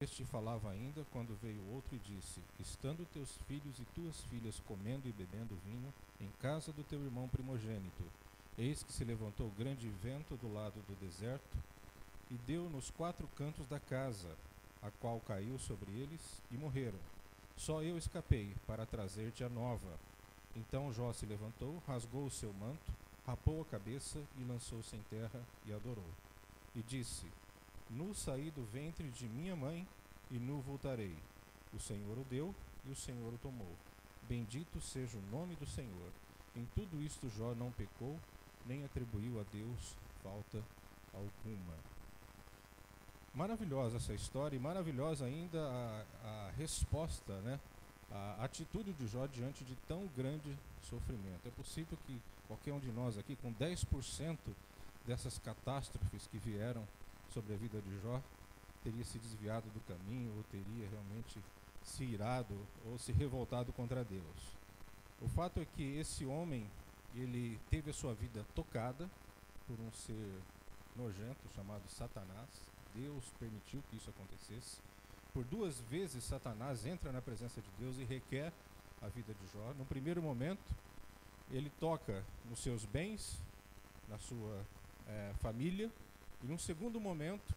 Este falava ainda, quando veio outro e disse: Estando teus filhos e tuas filhas comendo e bebendo vinho em casa do teu irmão primogênito, eis que se levantou grande vento do lado do deserto, e deu nos 4 cantos da casa, a qual caiu sobre eles, e morreram. Só eu escapei, para trazer-te a nova. Então Jó se levantou, rasgou o seu manto, rapou a cabeça e lançou-se em terra e adorou. E disse: Nu saí do ventre de minha mãe, e nu voltarei. O Senhor o deu, e o Senhor o tomou. Bendito seja o nome do Senhor. Em tudo isto Jó não pecou, nem atribuiu a Deus falta alguma. Maravilhosa essa história, e maravilhosa ainda a resposta, né? A atitude de Jó diante de tão grande sofrimento. É possível que qualquer um de nós aqui, com 10% dessas catástrofes que vieram sobre a vida de Jó, teria se desviado do caminho, ou teria realmente se irado ou se revoltado contra Deus. O fato é que esse homem, ele teve a sua vida tocada por um ser nojento chamado Satanás. Deus permitiu que isso acontecesse. Por 2 vezes Satanás entra na presença de Deus e requer a vida de Jó. No primeiro momento, ele toca nos seus bens, na sua família, e num segundo momento,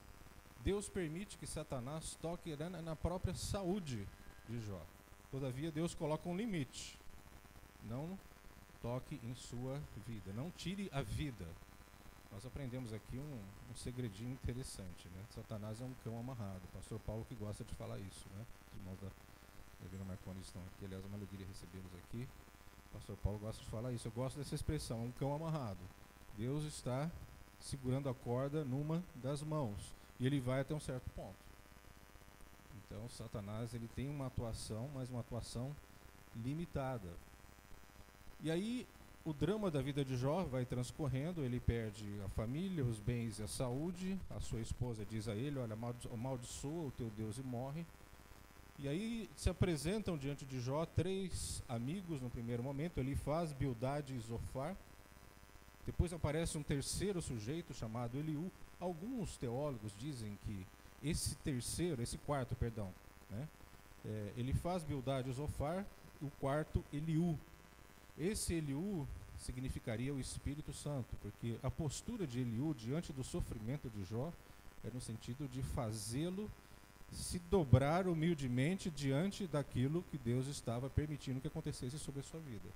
Deus permite que Satanás toque na própria saúde de Jó. Todavia, Deus coloca um limite. Não toque em sua vida, não tire a vida. Nós aprendemos aqui um segredinho interessante, né? Satanás é um cão amarrado. O pastor Paulo que gosta de falar isso, né? Os irmãos da Igreja Marconi estão aqui, aliás, é uma alegria recebê-los aqui. O pastor Paulo gosta de falar isso. Eu gosto dessa expressão, um cão amarrado. Deus está segurando a corda numa das mãos, e ele vai até um certo ponto. Então, Satanás, ele tem uma atuação, mas uma atuação limitada. E aí, o drama da vida de Jó vai transcorrendo, ele perde a família, os bens e a saúde. A sua esposa diz a ele: olha, amaldiçoa o teu Deus e morre. E aí se apresentam diante de Jó 3 amigos no primeiro momento, Elifaz, Bildade e Zofar. Depois aparece um terceiro sujeito chamado Eliú. Alguns teólogos dizem que esse quarto, né? Elifaz, Bildade e Zofar, o quarto Eliú. Esse Eliú significaria o Espírito Santo, porque a postura de Eliú diante do sofrimento de Jó é no sentido de fazê-lo se dobrar humildemente diante daquilo que Deus estava permitindo que acontecesse sobre a sua vida.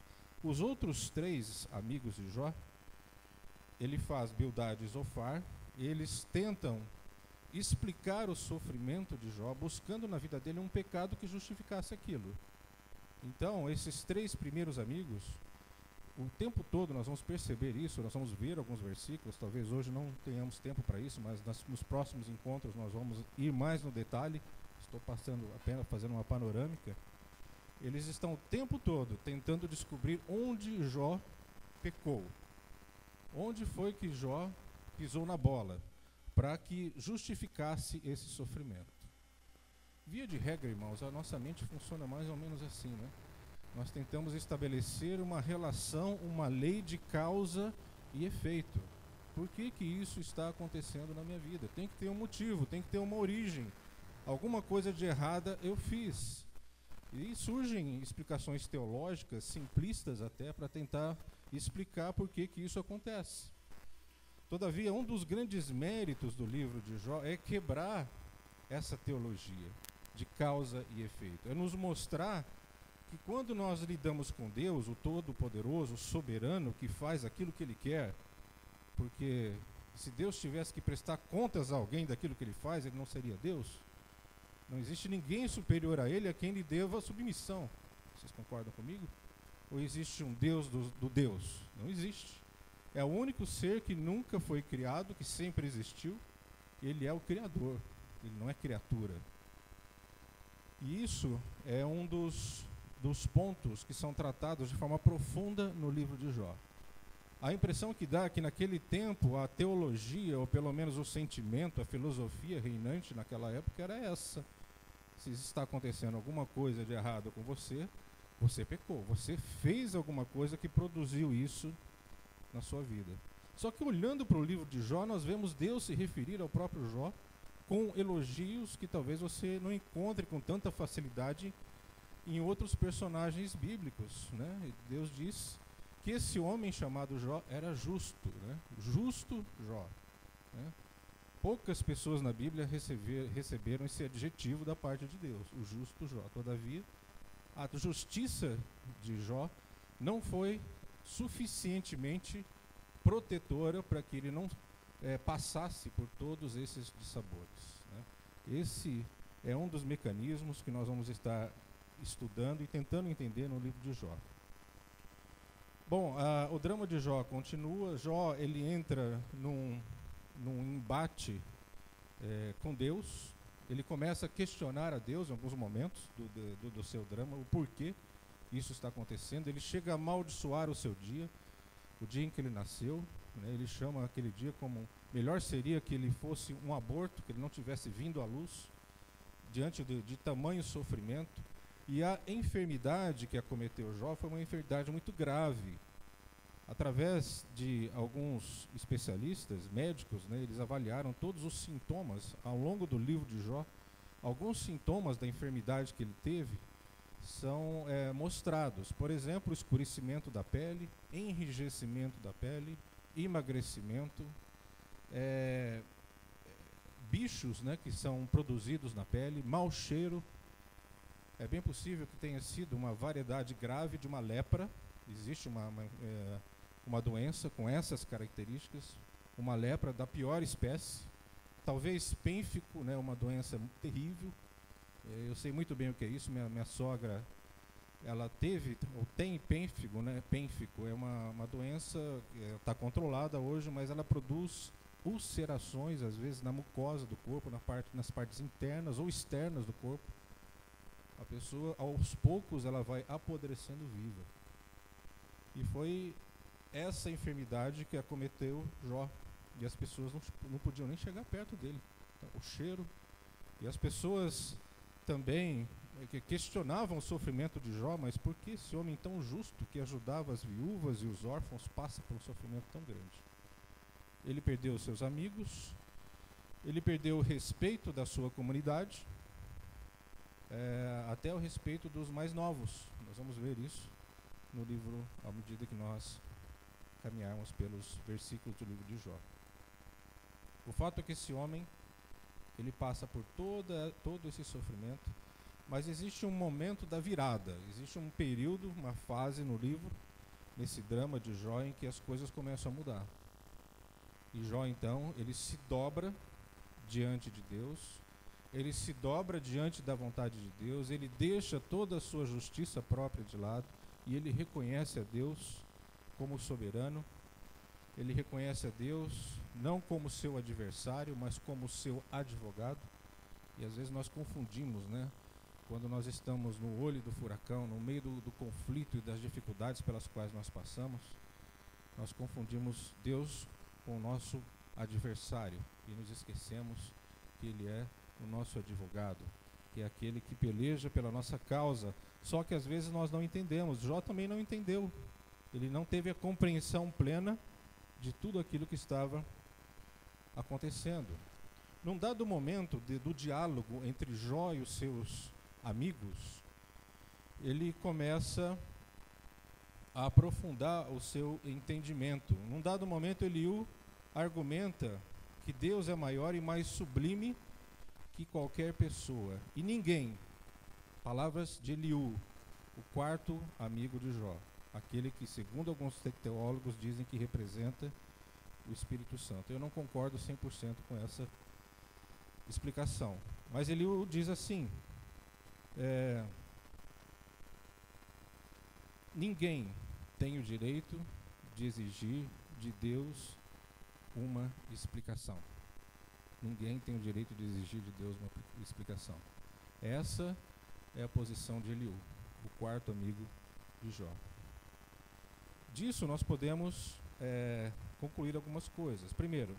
Os outros 3 amigos de Jó, Elifaz, Bildade e Zofar, eles tentam explicar o sofrimento de Jó, buscando na vida dele um pecado que justificasse aquilo. Então, esses 3 primeiros amigos, o tempo todo nós vamos perceber isso, nós vamos ver alguns versículos, talvez hoje não tenhamos tempo para isso, mas nos próximos encontros nós vamos ir mais no detalhe. Estou passando apenas fazendo uma panorâmica. Eles estão o tempo todo tentando descobrir onde Jó pecou. Onde foi que Jó pisou na bola para que justificasse esse sofrimento. Via de regra, irmãos, a nossa mente funciona mais ou menos assim, né? Nós tentamos estabelecer uma relação, uma lei de causa e efeito. Por que que isso está acontecendo na minha vida? Tem que ter um motivo, tem que ter uma origem. Alguma coisa de errada eu fiz. E surgem explicações teológicas, simplistas até, para tentar explicar por que que isso acontece. Todavia, um dos grandes méritos do livro de Jó é quebrar essa teologia de causa e efeito. É nos mostrar que quando nós lidamos com Deus, o Todo-Poderoso, o Soberano, que faz aquilo que Ele quer, porque se Deus tivesse que prestar contas a alguém daquilo que Ele faz, Ele não seria Deus. Não existe ninguém superior a Ele a quem lhe deva submissão. Vocês concordam comigo? Ou existe um Deus do Deus? Não existe. É o único ser que nunca foi criado, que sempre existiu. Ele é o Criador, ele não é criatura. E isso é um dos pontos que são tratados de forma profunda no livro de Jó. A impressão que dá é que naquele tempo a teologia, ou pelo menos o sentimento, a filosofia reinante naquela época era essa. Se está acontecendo alguma coisa de errado com você, você pecou, você fez alguma coisa que produziu isso na sua vida. Só que olhando para o livro de Jó, nós vemos Deus se referir ao próprio Jó com elogios que talvez você não encontre com tanta facilidade em outros personagens bíblicos, né? E Deus diz que esse homem chamado Jó era justo, né? Justo Jó, né? Poucas pessoas na Bíblia receberam esse adjetivo da parte de Deus, o justo Jó. Todavia, a justiça de Jó não foi suficientemente protetora para que ele não passasse por todos esses dissabores, né? Esse é um dos mecanismos que nós vamos estar estudando e tentando entender no livro de Jó. Bom, o drama de Jó continua. Jó, ele entra num embate com Deus. Ele começa a questionar a Deus em alguns momentos do seu drama, o porquê isso está acontecendo. Ele chega a amaldiçoar o seu dia, o dia em que ele nasceu, né? Ele chama aquele dia como melhor seria que ele fosse um aborto, que ele não tivesse vindo à luz, diante de tamanho sofrimento. E a enfermidade que acometeu Jó foi uma enfermidade muito grave. Através de alguns especialistas, médicos, né, eles avaliaram todos os sintomas ao longo do livro de Jó. Alguns sintomas da enfermidade que ele teve são mostrados. Por exemplo, escurecimento da pele, enrijecimento da pele, emagrecimento, bichos, né, que são produzidos na pele, mau cheiro. É bem possível que tenha sido uma variedade grave de uma lepra. Existe uma doença com essas características, uma lepra da pior espécie, talvez pênfico, né, uma doença terrível. Eu sei muito bem o que é isso. Minha sogra, ela teve ou tem pênfigo, né? Pênfico é uma doença que está controlada hoje, mas ela produz ulcerações, às vezes, na mucosa do corpo, nas partes internas ou externas do corpo. A pessoa, aos poucos, ela vai apodrecendo viva. E foi essa enfermidade que acometeu Jó. E as pessoas não podiam nem chegar perto dele. Então, o cheiro. E as pessoas também que questionavam o sofrimento de Jó, mas por que esse homem tão justo, que ajudava as viúvas e os órfãos, passa por um sofrimento tão grande? Ele perdeu seus amigos, ele perdeu o respeito da sua comunidade, até o respeito dos mais novos. Nós vamos ver isso no livro, à medida que nós caminharmos pelos versículos do livro de Jó. O fato é que esse homem, ele passa por todo esse sofrimento, mas existe um momento da virada, existe um período, uma fase no livro, nesse drama de Jó, em que as coisas começam a mudar. E Jó, então, ele se dobra diante de Deus, ele se dobra diante da vontade de Deus, ele deixa toda a sua justiça própria de lado e ele reconhece a Deus como soberano. Ele reconhece a Deus não como seu adversário, mas como seu advogado. E às vezes nós confundimos, né? Quando nós estamos no olho do furacão, no meio do conflito e das dificuldades pelas quais nós passamos, nós confundimos Deus com o nosso adversário e nos esquecemos que Ele é o nosso advogado, que é aquele que peleja pela nossa causa. Só que às vezes nós não entendemos. Jó também não entendeu. Ele não teve a compreensão plena de tudo aquilo que estava acontecendo. Num dado momento do diálogo entre Jó e os seus amigos, ele começa a aprofundar o seu entendimento. Num dado momento, Eliú argumenta que Deus é maior e mais sublime que qualquer pessoa. E ninguém, palavras de Eliú, o quarto amigo de Jó, aquele que, segundo alguns teólogos, dizem que representa o Espírito Santo. Eu não concordo 100% com essa explicação. Mas Eliú diz assim: ninguém tem o direito de exigir de Deus uma explicação. Ninguém tem o direito de exigir de Deus uma explicação. Essa é a posição de Eliú, o quarto amigo de Jó. Disso nós podemos concluir algumas coisas. Primeiro,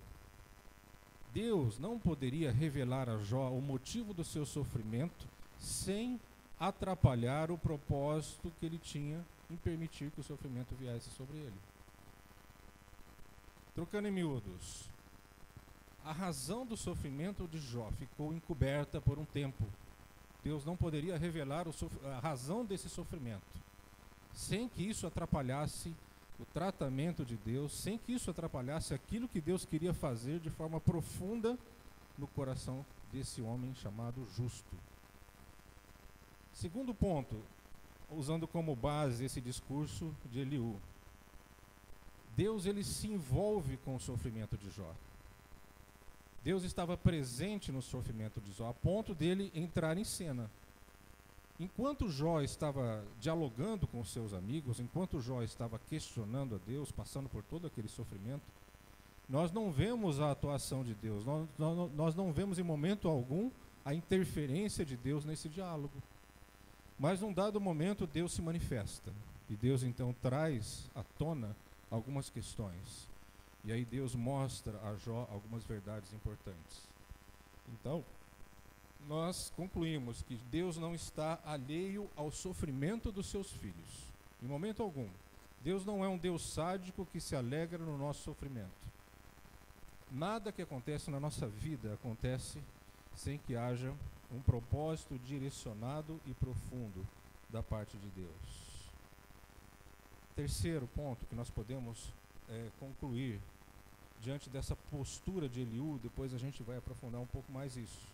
Deus não poderia revelar a Jó o motivo do seu sofrimento sem atrapalhar o propósito que ele tinha em permitir que o sofrimento viesse sobre ele. Trocando em miúdos, a razão do sofrimento de Jó ficou encoberta por um tempo. Deus não poderia revelar a razão desse sofrimento, sem que isso atrapalhasse o tratamento de Deus, sem que isso atrapalhasse aquilo que Deus queria fazer de forma profunda no coração desse homem chamado justo. Segundo ponto, usando como base esse discurso de Eliú, Deus ele se envolve com o sofrimento de Jó. Deus estava presente no sofrimento de Jó, a ponto dele entrar em cena. Enquanto Jó estava dialogando com seus amigos, enquanto Jó estava questionando a Deus, passando por todo aquele sofrimento, nós não vemos a atuação de Deus, nós não vemos em momento algum a interferência de Deus nesse diálogo. Mas num dado momento Deus se manifesta, e Deus então traz à tona algumas questões. E aí Deus mostra a Jó algumas verdades importantes. Então, nós concluímos que Deus não está alheio ao sofrimento dos seus filhos, em momento algum. Deus não é um Deus sádico que se alegra no nosso sofrimento. Nada que acontece na nossa vida acontece sem que haja um propósito direcionado e profundo da parte de Deus. Terceiro ponto que nós podemos concluir diante dessa postura de Eliú, depois a gente vai aprofundar um pouco mais isso.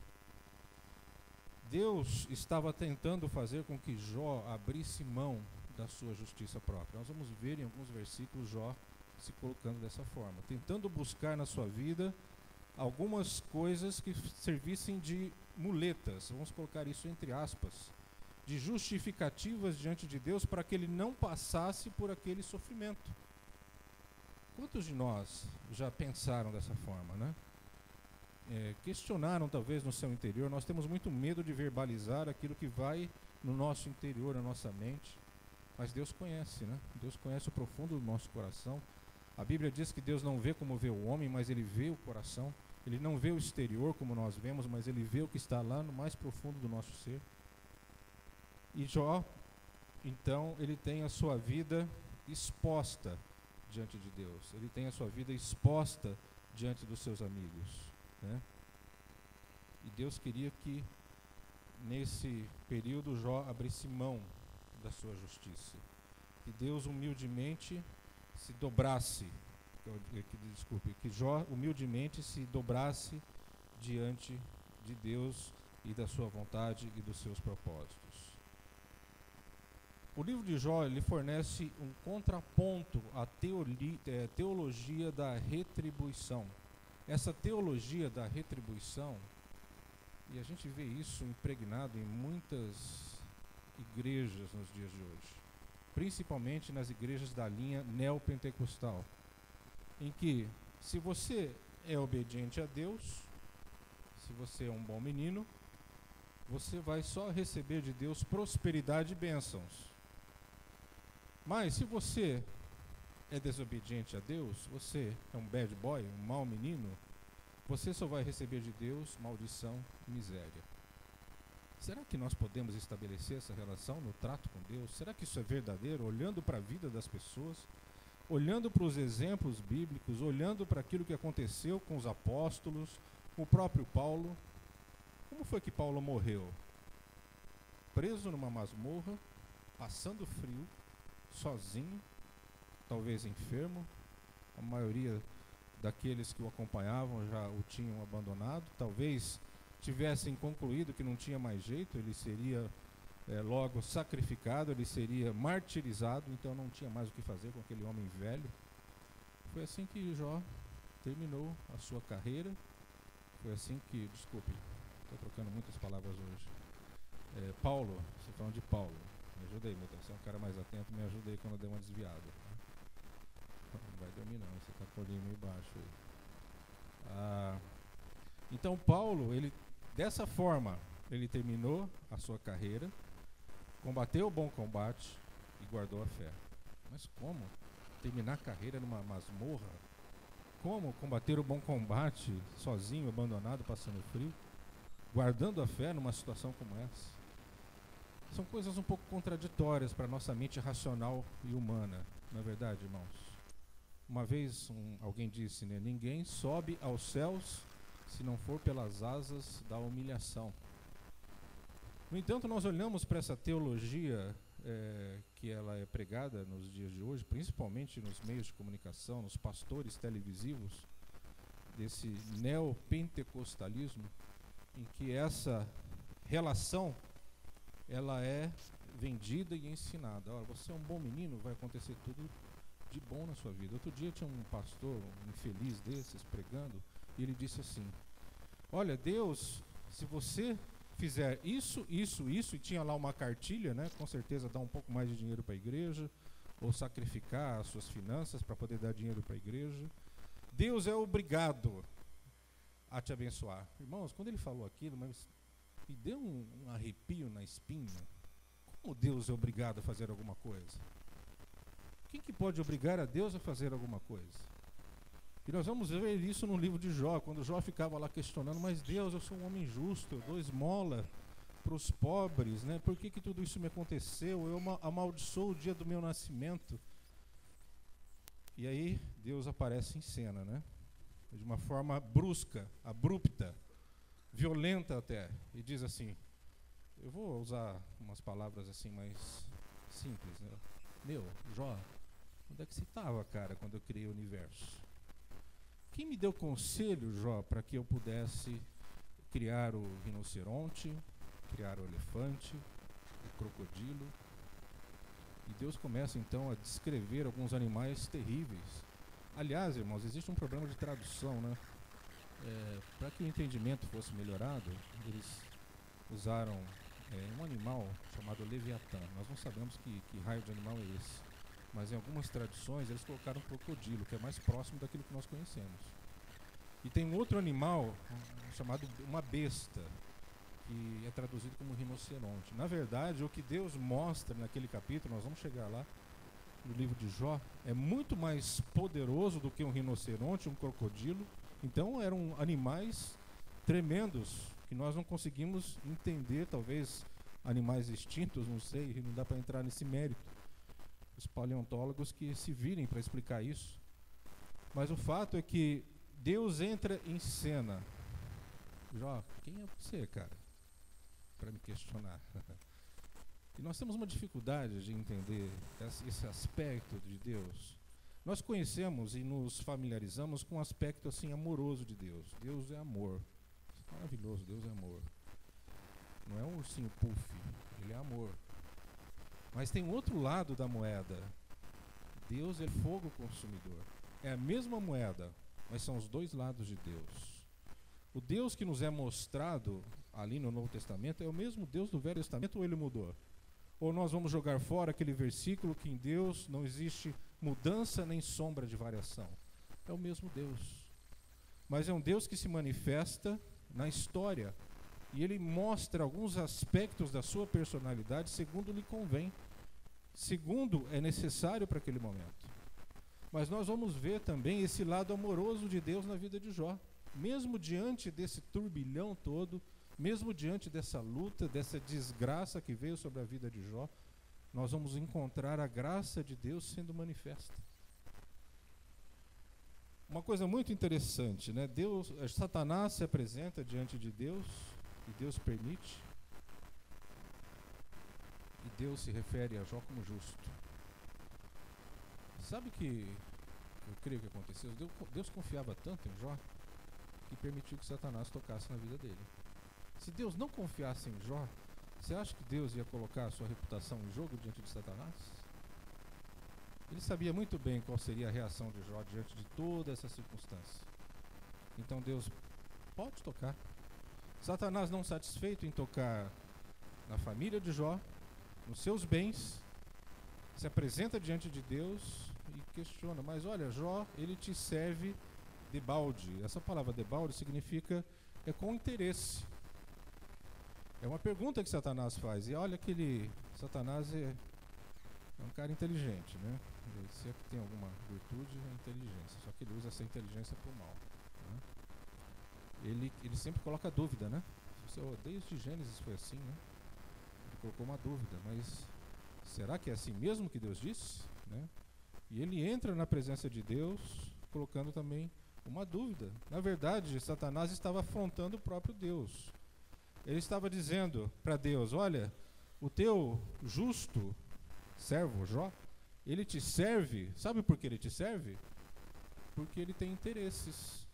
Deus estava tentando fazer com que Jó abrisse mão da sua justiça própria. Nós vamos ver em alguns versículos Jó se colocando dessa forma, tentando buscar na sua vida algumas coisas que servissem de muletas, vamos colocar isso entre aspas, de justificativas diante de Deus para que ele não passasse por aquele sofrimento. Quantos de nós já pensaram dessa forma, né? Questionaram talvez no seu interior. Nós temos muito medo de verbalizar aquilo que vai no nosso interior, na nossa mente, mas Deus conhece, né? Deus conhece o profundo do nosso coração. A Bíblia diz que Deus não vê como vê o homem, mas Ele vê o coração. Ele não vê o exterior como nós vemos, mas Ele vê o que está lá no mais profundo do nosso ser. E Jó, então, ele tem a sua vida exposta diante de Deus. Ele tem a sua vida exposta diante dos seus amigos, né? E Deus queria que nesse período Jó abrisse mão da sua justiça, que Deus humildemente se dobrasse, que Jó humildemente se dobrasse diante de Deus e da sua vontade e dos seus propósitos. O livro de Jó ele fornece um contraponto à teologia da retribuição. Essa teologia da retribuição, e a gente vê isso impregnado em muitas igrejas nos dias de hoje, principalmente nas igrejas da linha neopentecostal, em que se você é obediente a Deus, se você é um bom menino, você vai só receber de Deus prosperidade e bênçãos. Mas se você é desobediente a Deus, você é um bad boy, um mau menino, você só vai receber de Deus maldição e miséria. Será que nós podemos estabelecer essa relação no trato com Deus? Será que isso é verdadeiro? Olhando para a vida das pessoas, olhando para os exemplos bíblicos, olhando para aquilo que aconteceu com os apóstolos, com o próprio Paulo. Como foi que Paulo morreu? Preso numa masmorra, passando frio, sozinho, talvez enfermo. A maioria daqueles que o acompanhavam já o tinham abandonado, talvez tivessem concluído que não tinha mais jeito, ele seria logo sacrificado, ele seria martirizado, então não tinha mais o que fazer com aquele homem velho. Foi assim que Jó terminou a sua carreira, foi assim que, desculpe, estou trocando muitas palavras hoje. Paulo, você falando de Paulo, me ajuda aí, meu Deus, você é um cara mais atento, me ajuda aí quando eu der uma desviada. Não vai dormir não, você está com o olhinho meio baixo aí. Então Paulo, ele dessa forma, ele terminou a sua carreira, combateu o bom combate e guardou a fé. Mas como terminar a carreira numa masmorra? Como combater o bom combate sozinho, abandonado, passando frio, guardando a fé numa situação como essa? São coisas um pouco contraditórias para a nossa mente racional e humana, não é verdade, irmãos? Uma vez alguém disse, né, ninguém sobe aos céus se não for pelas asas da humilhação. No entanto, nós olhamos para essa teologia que ela é pregada nos dias de hoje, principalmente nos meios de comunicação, nos pastores televisivos, desse neopentecostalismo, em que essa relação ela é vendida e ensinada. Olha, você é um bom menino, vai acontecer tudo de bom na sua vida. Outro dia tinha um pastor, um infeliz desses, pregando, e ele disse assim: olha, Deus, se você fizer isso, isso, isso, e tinha lá uma cartilha, né, com certeza dá um pouco mais de dinheiro para a igreja, ou sacrificar as suas finanças para poder dar dinheiro para a igreja, Deus é obrigado a te abençoar. Irmãos, quando ele falou aquilo, mas me deu um arrepio na espinha. Como Deus é obrigado a fazer alguma coisa? Quem que pode obrigar a Deus a fazer alguma coisa? E nós vamos ver isso no livro de Jó, quando Jó ficava lá questionando: mas Deus, eu sou um homem justo, eu dou esmola para os pobres, né? Por que tudo isso me aconteceu? Eu amaldiçoo o dia do meu nascimento. E aí Deus aparece em cena, né? De uma forma brusca, abrupta, violenta até, e diz assim, eu vou usar umas palavras assim mais simples, né? Meu, Jó, onde é que você estava, cara, quando eu criei o universo? Quem me deu conselho, Jó, para que eu pudesse criar o rinoceronte, criar o elefante, o crocodilo? E Deus começa então a descrever alguns animais terríveis. Aliás, irmãos, existe um problema de tradução, né? Para que o entendimento fosse melhorado, eles usaram um animal chamado Leviatã. Nós não sabemos que raio de animal é esse, mas em algumas traduções eles colocaram crocodilo, que é mais próximo daquilo que nós conhecemos. E tem um outro animal chamado uma besta, que é traduzido como rinoceronte. Na verdade, o que Deus mostra naquele capítulo, nós vamos chegar lá, no livro de Jó, é muito mais poderoso do que um rinoceronte, um crocodilo. Então eram animais tremendos, que nós não conseguimos entender, talvez animais extintos, não sei, não dá para entrar nesse mérito. Os paleontólogos que se virem para explicar isso. Mas o fato é que Deus entra em cena. Jó, quem é você, cara, para me questionar? E nós temos uma dificuldade de entender esse aspecto de Deus. Nós conhecemos e nos familiarizamos com o aspecto assim amoroso de Deus. Deus é amor. Maravilhoso, Deus é amor. Não é um ursinho puff, ele é amor. Mas tem outro lado da moeda. Deus é fogo consumidor. É a mesma moeda, mas são os dois lados de Deus. O Deus que nos é mostrado ali no Novo Testamento é o mesmo Deus do Velho Testamento, ou ele mudou? Ou nós vamos jogar fora aquele versículo que em Deus não existe mudança nem sombra de variação? É o mesmo Deus. Mas é um Deus que se manifesta na história. E ele mostra alguns aspectos da sua personalidade segundo lhe convém. Segundo é necessário para aquele momento. Mas nós vamos ver também esse lado amoroso de Deus na vida de Jó. Mesmo diante desse turbilhão todo, mesmo diante dessa luta, dessa desgraça que veio sobre a vida de Jó, nós vamos encontrar a graça de Deus sendo manifesta. Uma coisa muito interessante, né? Satanás se apresenta diante de Deus, e Deus permite, e Deus se refere a Jó como justo. Sabe que eu creio que aconteceu? Deus confiava tanto em Jó que permitiu que Satanás tocasse na vida dele. Se Deus não confiasse em Jó, você acha que Deus ia colocar a sua reputação em jogo diante de Satanás? Ele sabia muito bem qual seria a reação de Jó diante de toda essa circunstância. Então Deus pode tocar. Satanás, não satisfeito em tocar na família de Jó, nos seus bens, se apresenta diante de Deus e questiona: mas olha, Jó, ele te serve debalde. Essa palavra debalde significa com interesse. É uma pergunta que Satanás faz. E olha que Satanás é um cara inteligente, né? Se é que tem alguma virtude, é a inteligência. Só que ele usa essa inteligência para o mal, né? Ele sempre coloca dúvida, né? Desde Gênesis foi assim, né? Ele colocou uma dúvida, mas será que é assim mesmo que Deus disse? Né? E ele entra na presença de Deus, colocando também uma dúvida. Na verdade, Satanás estava afrontando o próprio Deus. Ele estava dizendo para Deus: olha, o teu justo servo Jó, ele te serve. Sabe por que ele te serve? Porque ele tem interesses.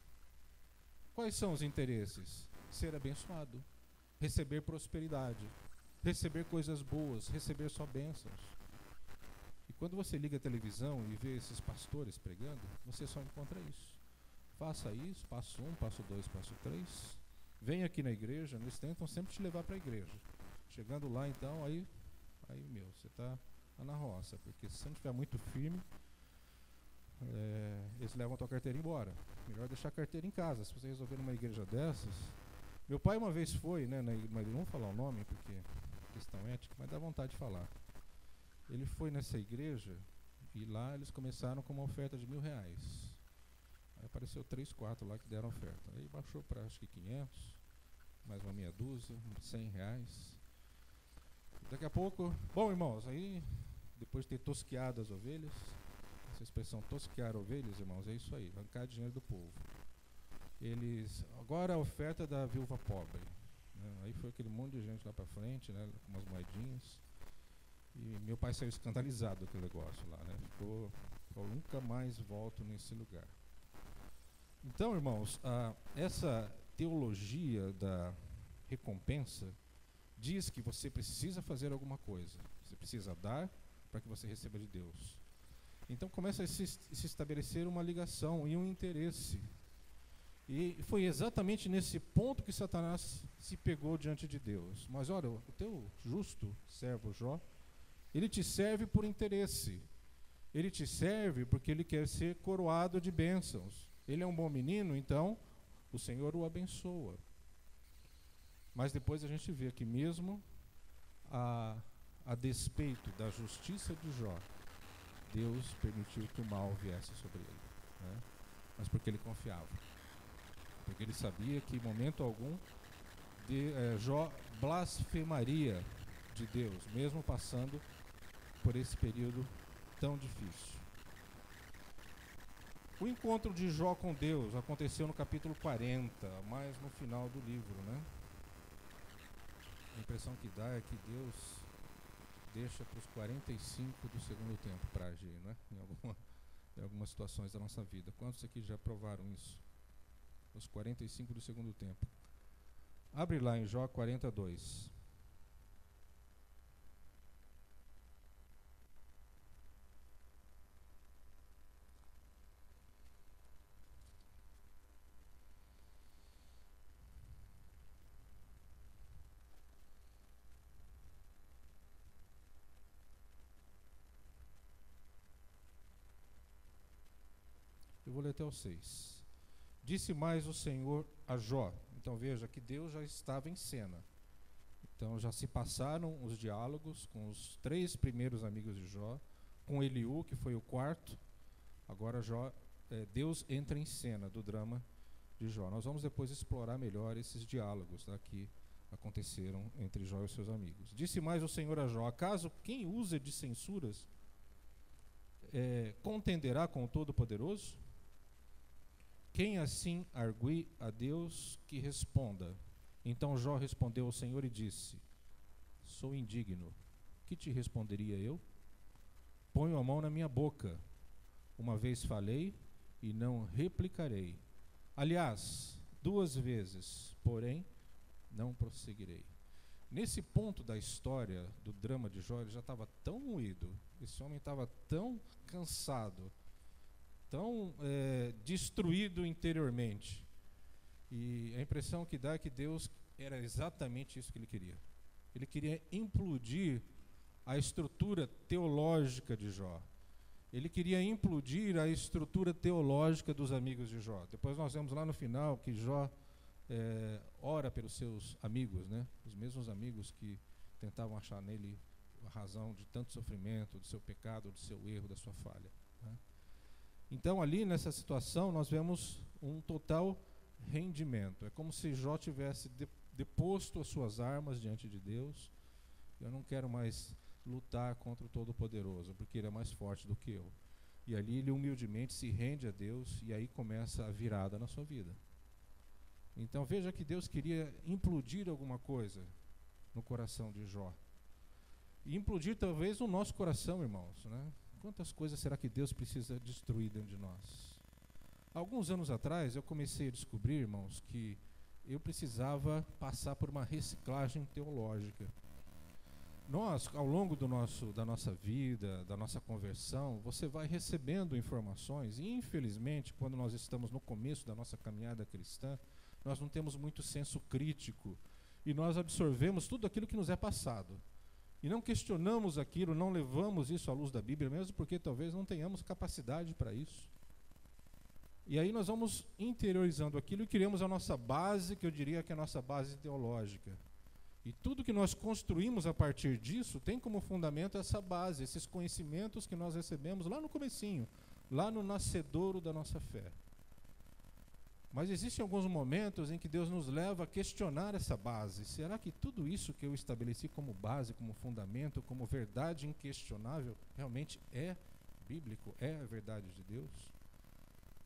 Quais são os interesses? Ser abençoado, receber prosperidade, receber coisas boas, receber só bênçãos. E quando você liga a televisão e vê esses pastores pregando, você só encontra isso. Faça isso, passo 1, passo 2, passo 3. Venha aqui na igreja, eles tentam sempre te levar para a igreja. Chegando lá, então, aí você está na roça, porque se você não estiver muito firme, eles levam a tua carteira embora. Melhor deixar a carteira em casa. Se você resolver numa igreja dessas. Meu pai uma vez foi, né, mas não vou falar o nome porque é questão ética, mas dá vontade de falar. Ele foi nessa igreja e lá eles começaram com uma oferta de R$1.000. Aí apareceu 3, 4 lá que deram oferta. Aí baixou para acho que 500, mais uma meia dúzia, R$100. Daqui a pouco, bom, irmãos, aí depois de ter tosqueado as ovelhas, essa expressão tosquear ovelhas, irmãos, é isso aí, arrancar dinheiro do povo. Agora a oferta da viúva pobre, né? Aí foi aquele monte de gente lá para frente, né, com umas moedinhas. E meu pai saiu escandalizado com aquele negócio lá, né? Ficou, nunca mais volto nesse lugar. Então, irmãos, essa teologia da recompensa diz que você precisa fazer alguma coisa, você precisa dar para que você receba de Deus. Então começa a se estabelecer uma ligação e um interesse. E foi exatamente nesse ponto que Satanás se pegou diante de Deus. Mas olha, o teu justo servo Jó, ele te serve por interesse. Ele te serve porque ele quer ser coroado de bênçãos. Ele é um bom menino, então o Senhor o abençoa. Mas depois a gente vê que mesmo a despeito da justiça de Jó, Deus permitiu que o mal viesse sobre ele, né? Mas porque ele confiava. Porque ele sabia que em momento algum Jó blasfemaria de Deus, mesmo passando por esse período tão difícil. O encontro de Jó com Deus aconteceu no capítulo 40, mais no final do livro, né? A impressão que dá é que Deus deixa para os 45 do segundo tempo para agir, né? Em algumas situações da nossa vida. Quantos aqui já provaram isso? Os 45 do segundo tempo. Abre lá em Jó 42. Eu vou ler até o 6. Disse mais o Senhor a Jó. Então veja que Deus já estava em cena. Então já se passaram os diálogos com os 3 primeiros amigos de Jó, com Eliú, que foi o 4. Agora Deus entra em cena do drama de Jó. Nós vamos depois explorar melhor esses diálogos, tá, que aconteceram entre Jó e os seus amigos. Disse mais o Senhor a Jó: acaso quem usa de censuras contenderá com o Todo-Poderoso? Quem assim argue a Deus que responda? Então Jó respondeu ao Senhor e disse: sou indigno, que te responderia eu? Ponho a mão na minha boca, uma vez falei e não replicarei. Aliás, 2 vezes, porém, não prosseguirei. Nesse ponto da história, do drama de Jó, ele já estava tão moído, esse homem estava tão cansado, tão destruído interiormente. E a impressão que dá é que Deus era exatamente isso que ele queria. Ele queria implodir a estrutura teológica de Jó. Ele queria implodir a estrutura teológica dos amigos de Jó. Depois nós vemos lá no final que Jó ora pelos seus amigos, né? Os mesmos amigos que tentavam achar nele a razão de tanto sofrimento, do seu pecado, do seu erro, da sua falha, né? Então ali nessa situação nós vemos um total rendimento. É como se Jó tivesse deposto as suas armas diante de Deus. Eu não quero mais lutar contra o Todo-Poderoso, porque ele é mais forte do que eu. E ali ele humildemente se rende a Deus e aí começa a virada na sua vida. Então veja que Deus queria implodir alguma coisa no coração de Jó. E implodir talvez no nosso coração, irmãos, né? Quantas coisas será que Deus precisa destruir dentro de nós? Alguns anos atrás eu comecei a descobrir, irmãos, que eu precisava passar por uma reciclagem teológica. Nós, ao longo da nossa vida, da nossa conversão, você vai recebendo informações e, infelizmente, quando nós estamos no começo da nossa caminhada cristã, nós não temos muito senso crítico e nós absorvemos tudo aquilo que nos é passado. E não questionamos aquilo, não levamos isso à luz da Bíblia, mesmo porque talvez não tenhamos capacidade para isso. E aí nós vamos interiorizando aquilo e criamos a nossa base, que eu diria que é a nossa base teológica. E tudo que nós construímos a partir disso tem como fundamento essa base, esses conhecimentos que nós recebemos lá no comecinho, lá no nascedouro da nossa fé. Mas existem alguns momentos em que Deus nos leva a questionar essa base. Será que tudo isso que eu estabeleci como base, como fundamento, como verdade inquestionável, realmente é bíblico, é a verdade de Deus?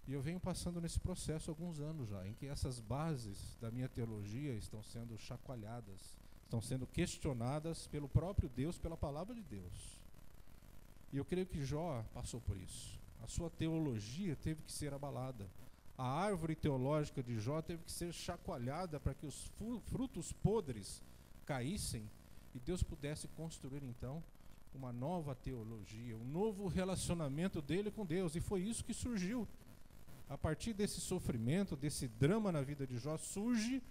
E eu venho passando nesse processo há alguns anos já, em que essas bases da minha teologia estão sendo chacoalhadas, estão sendo questionadas pelo próprio Deus, pela palavra de Deus. E eu creio que Jó passou por isso. A sua teologia teve que ser abalada. A árvore teológica de Jó teve que ser chacoalhada para que os frutos podres caíssem e Deus pudesse construir então uma nova teologia, um novo relacionamento dele com Deus. E foi isso que surgiu. A partir desse sofrimento, desse drama na vida de Jó, surge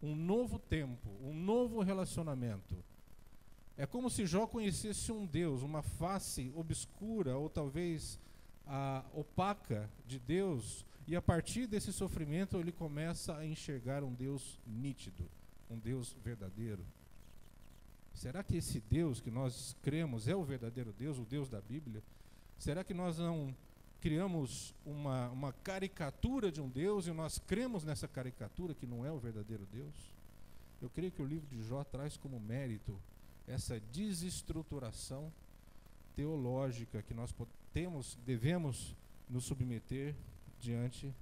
um novo tempo, um novo relacionamento. É como se Jó conhecesse um Deus, uma face obscura ou talvez opaca de Deus, e a partir desse sofrimento ele começa a enxergar um Deus nítido, um Deus verdadeiro. Será que esse Deus que nós cremos é o verdadeiro Deus, o Deus da Bíblia? Será que nós não criamos uma caricatura de um Deus e nós cremos nessa caricatura que não é o verdadeiro Deus? Eu creio que o livro de Jó traz como mérito essa desestruturação teológica que nós devemos nos submeter diante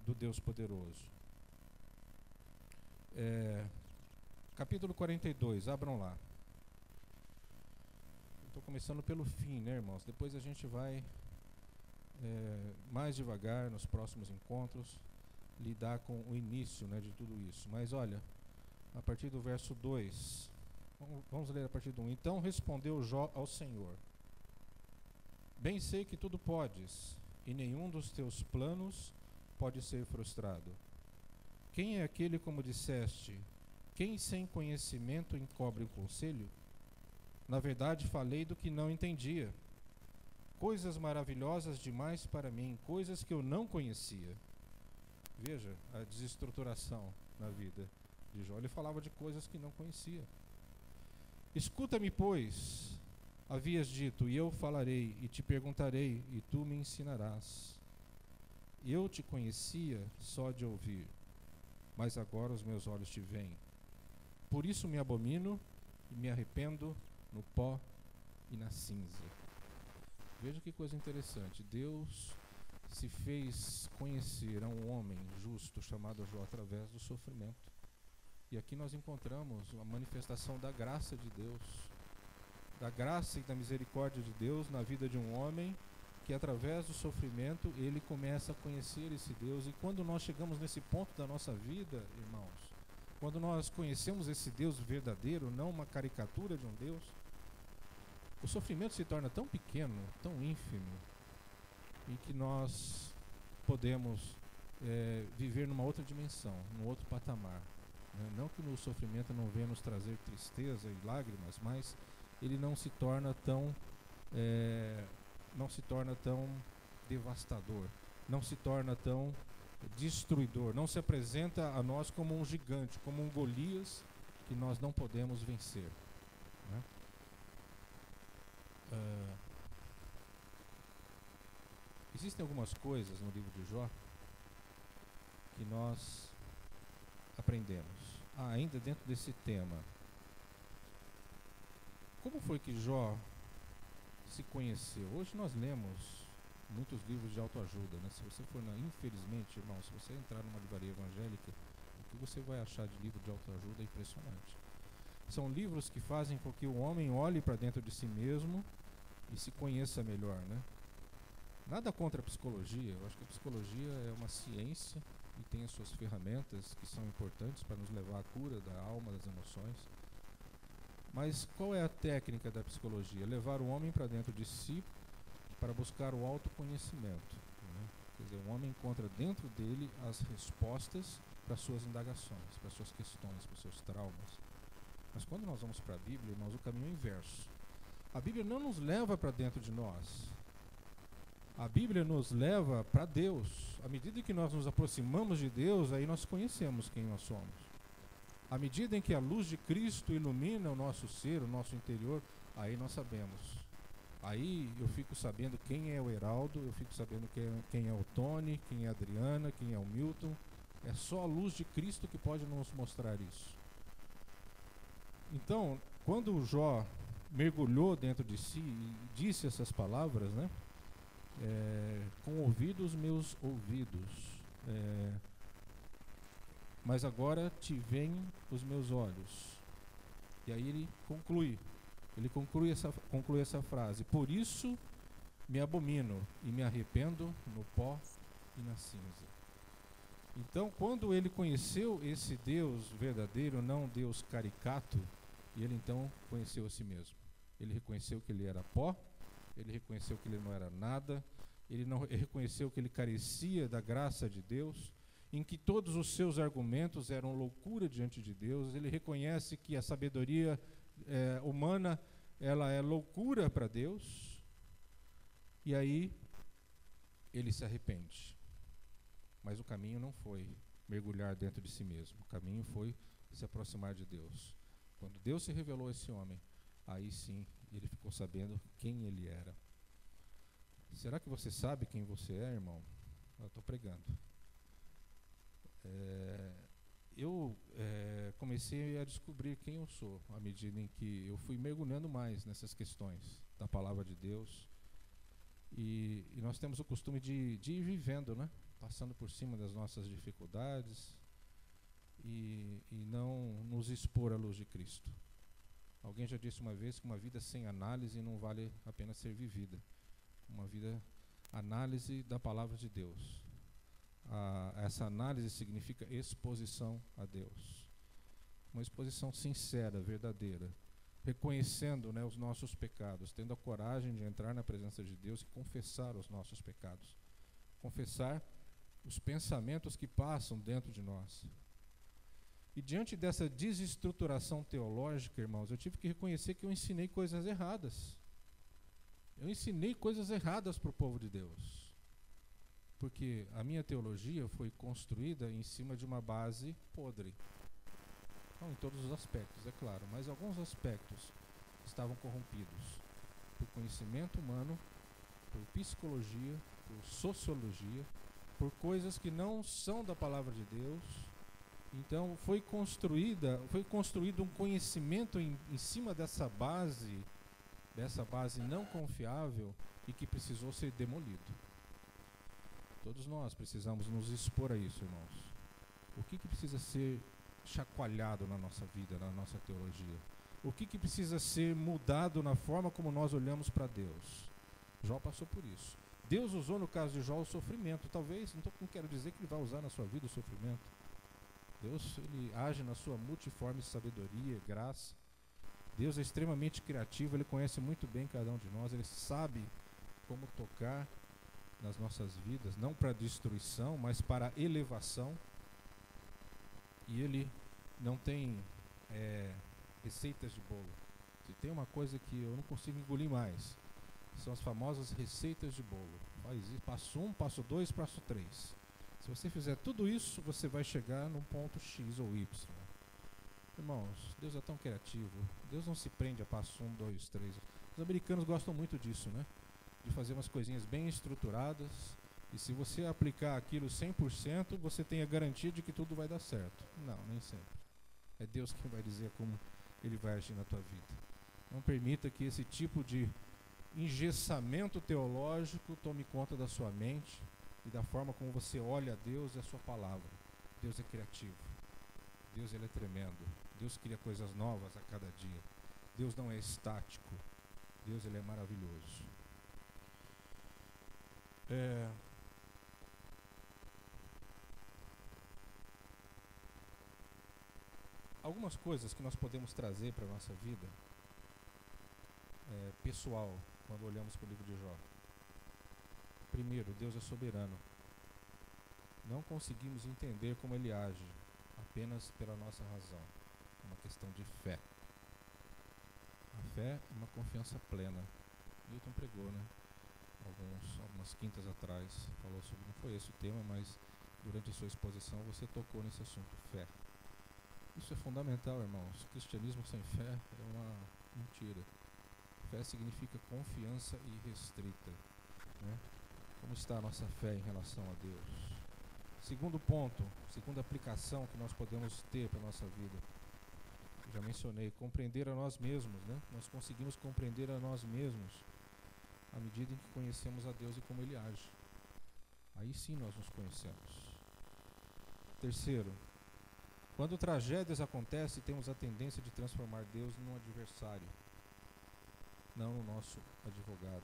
do Deus poderoso. Capítulo 42, abram lá. Estou começando pelo fim, né, irmãos? Depois a gente vai mais devagar nos próximos encontros lidar com o início, né, de tudo isso. Mas olha, a partir do verso 2, vamos ler a partir do 1. Então respondeu Jó ao Senhor: bem sei que tudo podes, e nenhum dos teus planos pode ser frustrado. Quem é aquele, como disseste, quem sem conhecimento encobre o conselho? Na verdade falei do que não entendia, coisas maravilhosas demais para mim, coisas que eu não conhecia. Veja a desestruturação na vida de Jó. Ele falava de coisas que não conhecia. Escuta-me, pois, havias dito, e eu falarei, e te perguntarei, e tu me ensinarás. Eu te conhecia só de ouvir, mas agora os meus olhos te veem. Por isso me abomino e me arrependo no pó e na cinza. Veja que coisa interessante. Deus se fez conhecer a um homem justo chamado Jó através do sofrimento. E aqui nós encontramos a manifestação da graça de Deus, da graça e da misericórdia de Deus na vida de um homem que através do sofrimento ele começa a conhecer esse Deus. E quando nós chegamos nesse ponto da nossa vida, irmãos, quando nós conhecemos esse Deus verdadeiro, não uma caricatura de um Deus, o sofrimento se torna tão pequeno, tão ínfimo, em que nós podemos viver numa outra dimensão, num outro patamar. Não que o sofrimento não venha nos trazer tristeza e lágrimas, mas ele não se torna tão devastador, não se torna tão destruidor, não se apresenta a nós como um gigante, como um Golias que nós não podemos vencer, né? Existem algumas coisas no livro de Jó que nós aprendemos, ainda dentro desse tema. Como foi que Jó se conhecer. Hoje nós lemos muitos livros de autoajuda, né? Se você for, infelizmente, irmão, se você entrar numa livraria evangélica, o que você vai achar de livro de autoajuda é impressionante. São livros que fazem com que o homem olhe para dentro de si mesmo e se conheça melhor, né? Nada contra a psicologia. Eu acho que a psicologia é uma ciência e tem as suas ferramentas que são importantes para nos levar à cura da alma, das emoções. Mas qual é a técnica da psicologia? Levar o homem para dentro de si para buscar o autoconhecimento, né? Quer dizer, o homem encontra dentro dele as respostas para suas indagações, para suas questões, para seus traumas. Mas quando nós vamos para a Bíblia, irmãos, o caminho é o inverso. A Bíblia não nos leva para dentro de nós. A Bíblia nos leva para Deus. À medida que nós nos aproximamos de Deus, aí nós conhecemos quem nós somos. À medida em que a luz de Cristo ilumina o nosso ser, o nosso interior, aí nós sabemos. Aí eu fico sabendo quem é o Heraldo, eu fico sabendo quem é o Tony, quem é a Adriana, quem é o Milton. É só a luz de Cristo que pode nos mostrar isso. Então, quando o Jó mergulhou dentro de si e disse essas palavras, né? Com ouvidos meus ouvidos, mas agora te veem os meus olhos. E aí ele conclui essa frase: por isso me abomino e me arrependo no pó e na cinza. Então, quando ele conheceu esse Deus verdadeiro, não Deus caricato, ele então conheceu a si mesmo. Ele reconheceu que ele era pó, ele reconheceu que ele não era nada, ele reconheceu que ele carecia da graça de Deus, em que todos os seus argumentos eram loucura diante de Deus. Ele reconhece que a sabedoria humana, ela é loucura para Deus, e aí ele se arrepende. Mas o caminho não foi mergulhar dentro de si mesmo, o caminho foi se aproximar de Deus. Quando Deus se revelou a esse homem, aí sim ele ficou sabendo quem ele era. Será que você sabe quem você é, irmão? Eu estou pregando. Eu comecei a descobrir quem eu sou à medida em que eu fui mergulhando mais nessas questões da palavra de Deus. E nós temos o costume de ir vivendo, né? Passando por cima das nossas dificuldades e não nos expor à luz de Cristo. Alguém já disse uma vez que uma vida sem análise não vale a pena ser vivida. Uma vida análise da palavra de Deus. Essa análise significa exposição a Deus. Uma exposição sincera, verdadeira, reconhecendo, né, os nossos pecados, tendo a coragem de entrar na presença de Deus e confessar os nossos pecados. Confessar os pensamentos que passam dentro de nós. E diante dessa desestruturação teológica, irmãos, eu tive que reconhecer que eu ensinei coisas erradas. Eu ensinei coisas erradas para o povo de Deus. Porque a minha teologia foi construída em cima de uma base podre. Não em todos os aspectos, é claro, mas alguns aspectos estavam corrompidos por conhecimento humano, por psicologia, por sociologia, por coisas que não são da palavra de Deus. Então foi construído um conhecimento em cima dessa base não confiável e que precisou ser demolido. Todos nós precisamos nos expor a isso, irmãos. O que precisa ser chacoalhado na nossa vida, na nossa teologia? O que precisa ser mudado na forma como nós olhamos para Deus? Jó passou por isso. Deus usou no caso de Jó o sofrimento. Talvez, não quero dizer que ele vai usar na sua vida o sofrimento. Deus, ele age na sua multiforme sabedoria, graça. Deus é extremamente criativo, ele conhece muito bem cada um de nós, ele sabe como tocar nas nossas vidas, não para destruição, mas para elevação. E ele não tem receitas de bolo. Se tem uma coisa que eu não consigo engolir mais, são as famosas receitas de bolo. Faz isso, passo 1, passo 2, passo 3. Se você fizer tudo isso, você vai chegar num ponto X ou Y. Irmãos, Deus é tão criativo. Deus não se prende a passo 1, 2, 3. Os americanos gostam muito disso, né? De fazer umas coisinhas bem estruturadas. E se você aplicar aquilo 100%, você tem a garantia de que tudo vai dar certo. Não, nem sempre. É Deus quem vai dizer como Ele vai agir na tua vida. Não permita que esse tipo de engessamento teológico tome conta da sua mente e da forma como você olha a Deus e a sua palavra. Deus é criativo. Deus ele é tremendo. Deus cria coisas novas a cada dia. Deus não é estático. Deus ele é maravilhoso. Algumas coisas que nós podemos trazer para a nossa vida pessoal, quando olhamos para o livro de Jó. Primeiro, Deus é soberano. Não conseguimos entender como ele age apenas pela nossa razão. É uma questão de fé. A fé é uma confiança plena. Newton pregou, né? Algumas quintas atrás, falou sobre, não foi esse o tema, mas durante a sua exposição você tocou nesse assunto, fé. Isso é fundamental, irmãos. Cristianismo sem fé é uma mentira. Fé significa confiança irrestrita, né? Como está a nossa fé em relação a Deus? Segundo ponto, segunda aplicação que nós podemos ter para a nossa vida. Já mencionei, compreender a nós mesmos, né? Nós conseguimos compreender a nós mesmos à medida em que conhecemos a Deus e como Ele age. Aí sim nós nos conhecemos. Terceiro, quando tragédias acontecem, temos a tendência de transformar Deus num adversário, não no nosso advogado.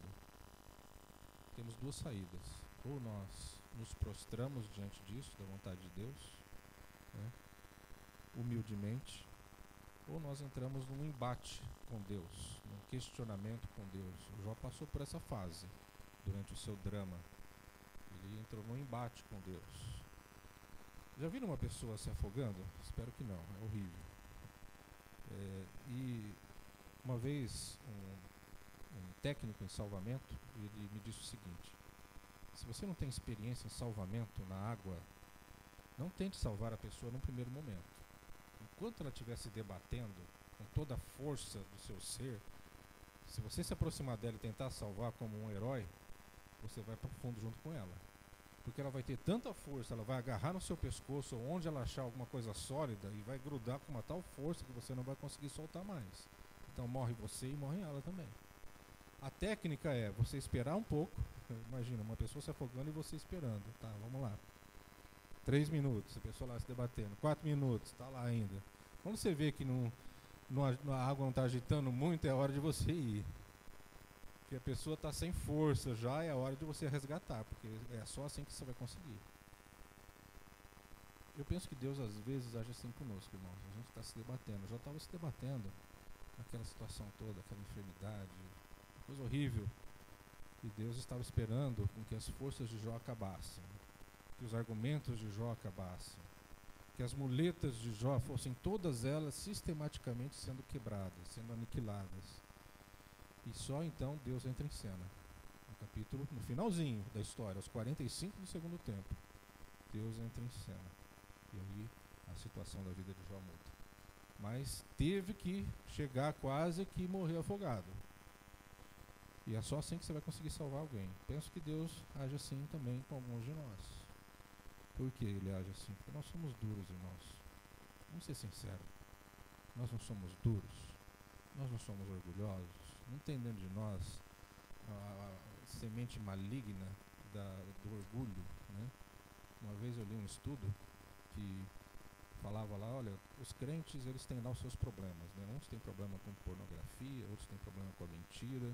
Temos duas saídas. Ou nós nos prostramos diante disso, da vontade de Deus, né, humildemente, ou nós entramos num embate com Deus, num questionamento com Deus. O Jó passou por essa fase durante o seu drama. Ele entrou num embate com Deus. Já viram uma pessoa se afogando? Espero que não, é horrível. E uma vez um técnico em salvamento, ele me disse o seguinte: se você não tem experiência em salvamento na água, não tente salvar a pessoa num primeiro momento. Enquanto ela estiver se debatendo com toda a força do seu ser, se você se aproximar dela e tentar salvar como um herói, você vai para o fundo junto com ela. Porque ela vai ter tanta força, ela vai agarrar no seu pescoço ou onde ela achar alguma coisa sólida e vai grudar com uma tal força que você não vai conseguir soltar mais. Então morre você e morre ela também. A técnica é você esperar um pouco. Imagina, uma pessoa se afogando e você esperando. Tá, vamos lá. 3 minutos, a pessoa lá se debatendo. 4 minutos, tá lá ainda. Quando você vê que a água não está agitando muito, é hora de você ir. Porque a pessoa está sem força já, é a hora de você resgatar, porque é só assim que você vai conseguir. Eu penso que Deus às vezes age assim conosco, irmãos. A gente está se debatendo. Já estava se debatendo naquela situação toda, aquela enfermidade, coisa horrível. E Deus estava esperando com que as forças de Jó acabassem, que os argumentos de Jó acabassem, que as muletas de Jó fossem todas elas sistematicamente sendo quebradas, sendo aniquiladas. E só então Deus entra em cena. No finalzinho da história, aos 45 do segundo tempo, Deus entra em cena. E aí a situação da vida de Jó muda. Mas teve que chegar quase que morrer afogado. E é só assim que você vai conseguir salvar alguém. Penso que Deus age assim também com alguns de nós. Por que Ele age assim? Porque nós somos duros, irmãos. Vamos ser sinceros. Nós não somos duros. Nós não somos orgulhosos. Não tem dentro de nós a semente maligna do orgulho, né? Uma vez eu li um estudo que falava lá, olha, os crentes eles têm lá os seus problemas, né? Uns têm problema com pornografia, outros têm problema com a mentira,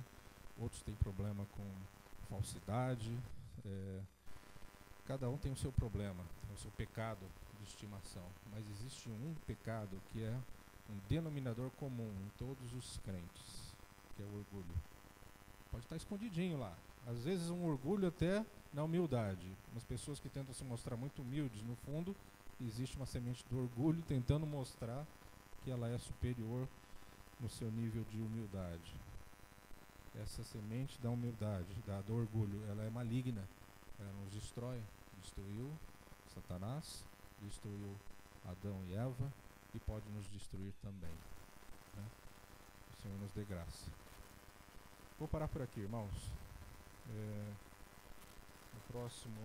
outros têm problema com falsidade, cada um tem o seu problema, o seu pecado de estimação, mas existe um pecado que é um denominador comum em todos os crentes, que é o orgulho. Pode estar escondidinho lá, às vezes um orgulho até na humildade. Umas pessoas que tentam se mostrar muito humildes, no fundo existe uma semente do orgulho tentando mostrar que ela é superior no seu nível de humildade. Essa semente da humildade, do orgulho, ela é maligna, ela nos destrói. Destruiu Satanás, destruiu Adão e Eva e pode nos destruir também, né? O Senhor nos dê graça. Vou parar por aqui, irmãos.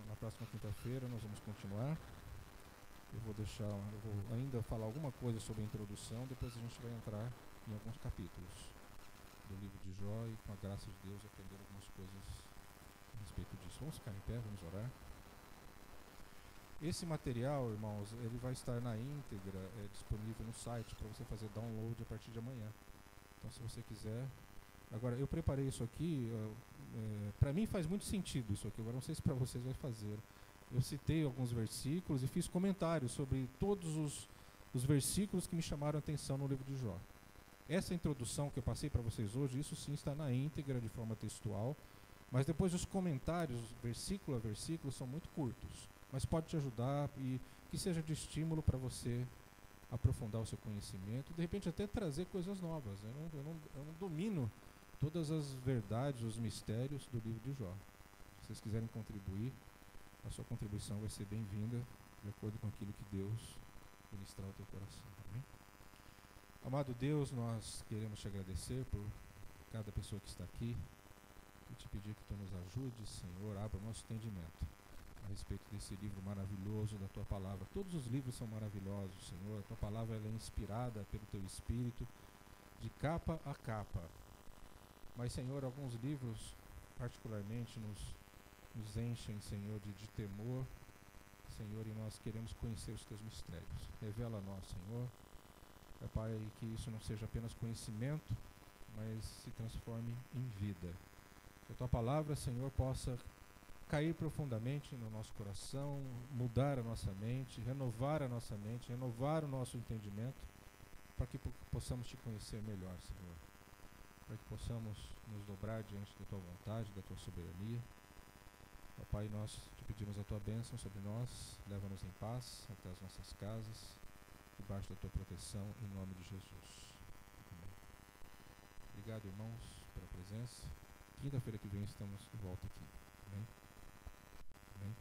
Na próxima quinta-feira nós vamos continuar. Eu vou ainda falar alguma coisa sobre a introdução, depois a gente vai entrar em alguns capítulos. do livro de Jó e, com a graça de Deus, aprender algumas coisas a respeito disso. Vamos ficar em pé, vamos orar. Esse material, irmãos, ele vai estar na íntegra, disponível no site para você fazer download a partir de amanhã. Então, se você quiser... Agora, eu preparei isso aqui, para mim faz muito sentido isso aqui, agora não sei se para vocês vai fazer. Eu citei alguns versículos e fiz comentários sobre todos os versículos que me chamaram a atenção no livro de Jó. Essa introdução que eu passei para vocês hoje, isso sim está na íntegra, de forma textual, mas depois os comentários, versículo a versículo, são muito curtos, mas pode te ajudar e que seja de estímulo para você aprofundar o seu conhecimento, de repente até trazer coisas novas. Eu não domino todas as verdades, os mistérios do livro de Jó. Se vocês quiserem contribuir, a sua contribuição vai ser bem-vinda, de acordo com aquilo que Deus ministrar ao teu coração. Amém? Amado Deus, nós queremos te agradecer por cada pessoa que está aqui e te pedir que tu nos ajude, Senhor, abra o nosso entendimento a respeito desse livro maravilhoso da tua palavra. Todos os livros são maravilhosos, Senhor. A tua palavra ela é inspirada pelo teu Espírito de capa a capa. Mas, Senhor, alguns livros particularmente nos enchem, Senhor, de temor, Senhor, e nós queremos conhecer os teus mistérios. Revela a nós, Senhor, Pai, que isso não seja apenas conhecimento, mas se transforme em vida. Que a tua palavra, Senhor, possa cair profundamente no nosso coração, mudar a nossa mente, renovar o nosso entendimento, para que possamos te conhecer melhor, Senhor. Para que possamos nos dobrar diante da tua vontade, da tua soberania. Ó Pai, nós te pedimos a tua bênção sobre nós, leva-nos em paz até as nossas casas, debaixo da tua proteção, em nome de Jesus. Amém. Obrigado, irmãos, pela presença. Quinta-feira que vem estamos de volta aqui. Amém? Amém?